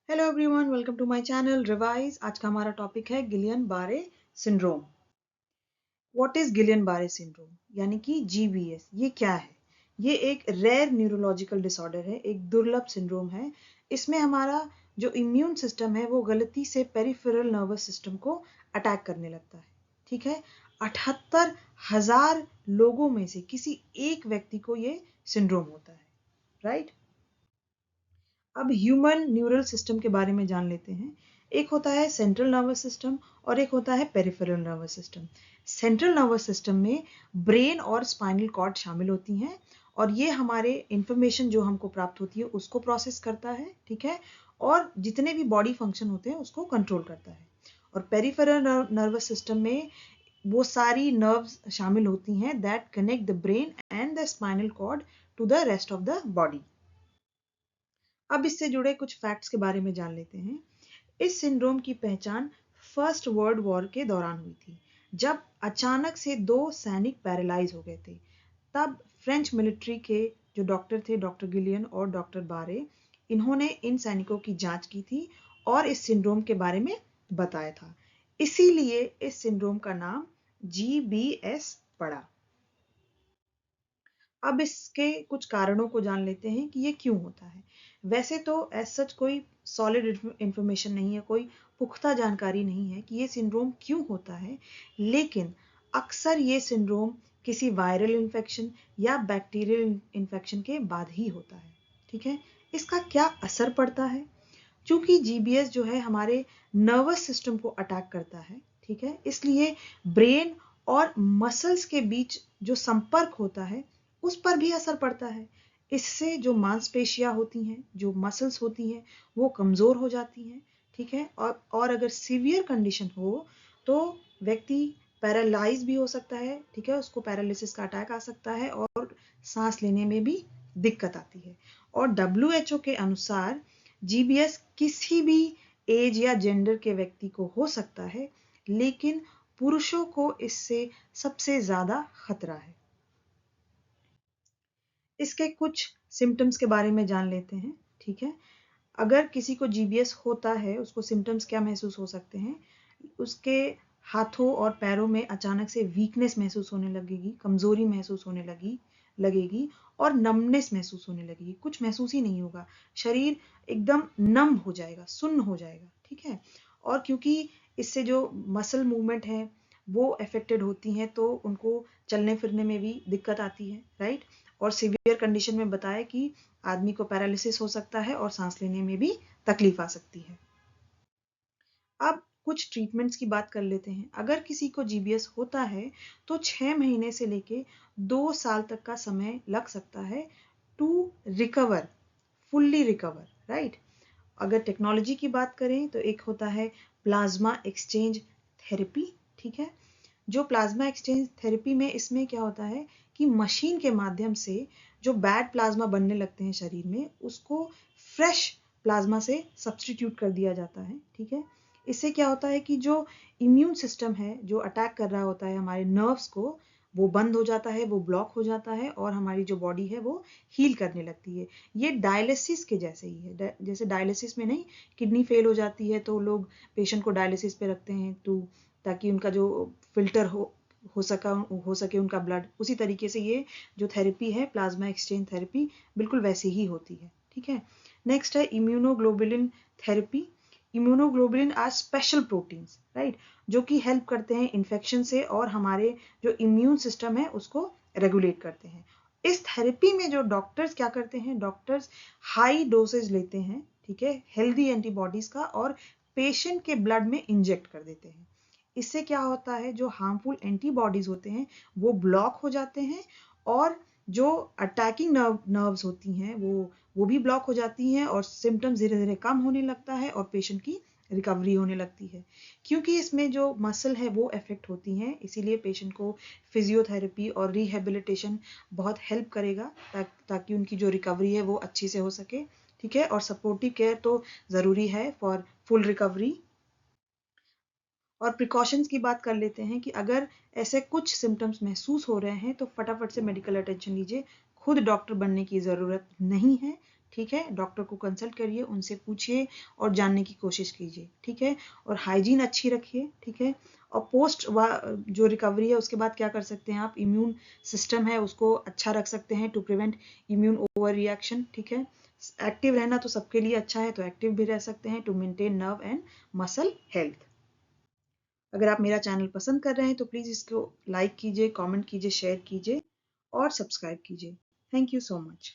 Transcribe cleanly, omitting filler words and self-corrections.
Hello everyone, welcome to my channel Revise. आज का हमारा टॉपिक है Guillain Barre syndrome. What is Guillain Barre syndrome यानी कि जीबीएस? ये क्या है? ये एक रेयर न्यूरोलॉजिकल डिसऑर्डर है, एक दुर्लभ सिंड्रोम है। इसमें हमारा जो इम्यून सिस्टम है वो गलती से पेरिफेरल नर्वस सिस्टम को अटैक करने लगता है। ठीक है, 78,000 लोगों में से किसी एक व्यक्ति को ये सिंड्रोम होता है, राइट? अब ह्यूमन न्यूरल सिस्टम के बारे में जान लेते हैं। एक होता है सेंट्रल नर्वस सिस्टम और एक होता है peripheral nervous system. Central nervous system में ब्रेन और स्पाइनल कॉर्ड शामिल होती हैं और ये हमारे इंफॉर्मेशन जो हमको प्राप्त होती है उसको प्रोसेस करता है, ठीक है, और जितने भी बॉडी फंक्शन होते हैं उसको कंट्रोल करता है। और पेरिफेरल नर्वस सिस्टम में वो सारी नर्व्स शामिल होती हैं that connect the brain and the spinal cord to the rest of the body. अब इससे जुड़े कुछ फैक्ट्स के बारे में जान लेते हैं। इस सिंड्रोम की पहचान फर्स्ट वर्ल्ड वॉर के दौरान हुई थी, जब अचानक से 2 सैनिक पैरालाइज हो गए थे। तब फ्रेंच मिलिट्री के जो डॉक्टर थे, डॉक्टर गिलियन और डॉक्टर बारे, इन्होंने इन सैनिकों की जांच की थी और इस सिंड्रोम के बारे में बताया था। इसीलिए इस सिंड्रोम का नाम जीबीएस पड़ा। अब इसके कुछ कारणों को जान लेते हैं कि ये क्यों होता है। वैसे तो एज सच कोई सॉलिड इंफॉर्मेशन नहीं है, कोई पुख्ता जानकारी नहीं है कि ये सिंड्रोम क्यों होता है, लेकिन अक्सर ये सिंड्रोम किसी वायरल इन्फेक्शन या बैक्टीरियल इन्फेक्शन के बाद ही होता है। ठीक है, इसका क्या असर पड़ता है? चूंकि जीबीएस जो है हमारे नर्वस सिस्टम को अटैक करता है, ठीक है, इसलिए ब्रेन और मसल्स के बीच जो संपर्क होता है उस पर भी असर पड़ता है। इससे जो मांसपेशियां होती हैं, जो मसल्स होती हैं, वो कमजोर हो जाती हैं। ठीक है, और अगर सीवियर कंडीशन हो तो व्यक्ति पैरालाइज भी हो सकता है। ठीक है, उसको पैरालिसिस का अटैक आ सकता है और सांस लेने में भी दिक्कत आती है। और डब्ल्यूएचओ के अनुसार जीबीएस किसी भी एज या जेंडर के व्यक्ति को हो सकता है, लेकिन पुरुषों को इससे सबसे ज्यादा खतरा है। इसके कुछ सिम्टम्स के बारे में जान लेते हैं। ठीक है, अगर किसी को जीबीएस होता है, उसको सिम्टम्स क्या महसूस हो सकते हैं? उसके हाथों और पैरों में अचानक से वीकनेस महसूस होने लगेगी, कमजोरी महसूस होने लगेगी और नमनेस महसूस होने लगेगी। कुछ महसूस ही नहीं होगा, शरीर एकदम नम हो जाएगा, सुन्न हो जाएगा। ठीक है, और क्योंकि इससे जो मसल मूवमेंट है वो अफेक्टेड होती हैं तो उनको चलने फिरने में भी दिक्कत आती है, राइट? और सीवियर कंडीशन में बताया कि आदमी को पैरालिसिस हो सकता है और सांस लेने में भी तकलीफ आ सकती है। अब कुछ ट्रीटमेंट्स की बात कर लेते हैं। अगर किसी को जीबीएस होता है तो 6 महीने से लेके 2 साल तक का समय लग सकता है to recover, fully recover, right? अगर टेक्नोलॉजी की बात करें तो एक होता है प्लाज्मा एक्सचेंज थेरेपी। ठीक है, जो प्लाज्मा एक्सचेंज थेरेपी में इसमें क्या होता है कि मशीन के माध्यम से जो बैड प्लाज्मा बनने लगते हैं शरीर में, उसको फ्रेश प्लाज्मा से सब्सटीट्यूट कर दिया जाता है। ठीक है, इससे क्या होता है कि जो इम्यून सिस्टम है जो अटैक कर रहा होता है हमारे नर्व्स को, वो बंद हो जाता है, वो ब्लॉक हो जाता है और हमारी जो बॉडी है वो हील करने लगती है। ये डायलिसिस के जैसे ही है। जैसे डायलिसिस में नहीं, किडनी फेल हो जाती है तो लोग पेशेंट को डायलिसिस पे रखते हैं ताकि उनका जो फिल्टर हो सके उनका ब्लड, उसी तरीके से ये जो थेरेपी है प्लाज्मा एक्सचेंज थेरेपी बिल्कुल वैसे ही होती है। ठीक है, नेक्स्ट है immunoglobulin therapy. Immunoglobulin are special proteins, right, जो कि हेल्प करते हैं इन्फेक्शन से और हमारे जो इम्यून सिस्टम है उसको रेगुलेट करते हैं। इस थेरेपी में जो डॉक्टर्स क्या करते हैं, डॉक्टर्स हाई डोसेज लेते हैं, ठीक है, हेल्दी एंटीबॉडीज का, और पेशेंट के ब्लड में इंजेक्ट कर देते हैं। इससे क्या होता है, जो हार्मफुल एंटीबॉडीज होते हैं वो ब्लॉक हो जाते हैं और जो अटैकिंग नर्व्स होती हैं वो भी ब्लॉक हो जाती हैं और सिम्टम्स धीरे धीरे कम होने लगता है और पेशेंट की रिकवरी होने लगती है। क्योंकि इसमें जो मसल है वो अफेक्ट होती हैं, इसीलिए पेशेंट को फिजियोथेरेपी और रिहेबिलिटेशन बहुत हेल्प करेगा ताकि उनकी जो रिकवरी है वो अच्छी से हो सके। ठीक है, और सपोर्टिव केयर तो ज़रूरी है फॉर फुल रिकवरी। और प्रिकॉशंस की बात कर लेते हैं कि अगर ऐसे कुछ सिम्टम्स महसूस हो रहे हैं तो फटाफट से मेडिकल अटेंशन लीजिए। खुद डॉक्टर बनने की ज़रूरत नहीं है। ठीक है, डॉक्टर को कंसल्ट करिए, उनसे पूछिए और जानने की कोशिश कीजिए, ठीक है, और हाइजीन अच्छी रखिए, ठीक है। और पोस्ट जो रिकवरी है उसके बाद क्या कर सकते हैं आप, इम्यून सिस्टम है उसको अच्छा रख सकते हैं to prevent immune over reaction, ठीक है। एक्टिव रहना तो सबके लिए अच्छा है, तो एक्टिव भी रह सकते हैं to maintain nerve and muscle health. अगर आप मेरा चैनल पसंद कर रहे हैं तो प्लीज़ इसको लाइक कीजिए, कमेंट कीजिए, शेयर कीजिए और सब्सक्राइब कीजिए। Thank you so much.